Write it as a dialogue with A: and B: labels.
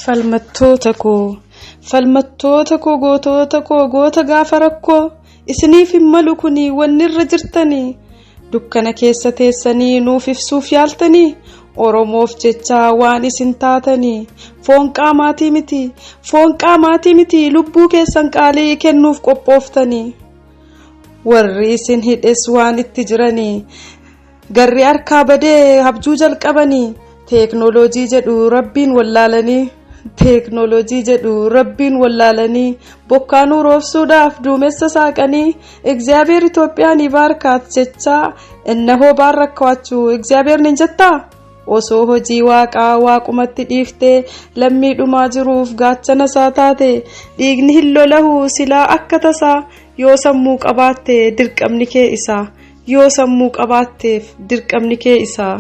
A: Falmattoota koo goota gaafa rakkoo isiniif hin malu kuni wanni irra jirtanii dukkana keessa teessanii nuuf ibsuuf yaaltanii Oromoof jecha waan isin taatanii foon qaamaatii miti lubbuu keessan qaalii kennuuf qophooftanii warri isin hidhes waan itti jiranii garri harkaa badee habjuu jalqabanii teeknooloojii jedhu rabbiin wallaalanii bokkaanuu roobsuudhaaf duumessa saaqanii እግዚአብሔር ኢትዮጵያን ይባርካት jecha innahoo baarrakkaachuu እግዚአብሔር nin jettaa osoo hojii waaqaa waaqumatti dhiiftee lammii dhumaa jiruuf gaachana isaa taate dhiigni hin lolahu silaa akka tasaa yoo sammuu qabaatte dirqamni kee isaa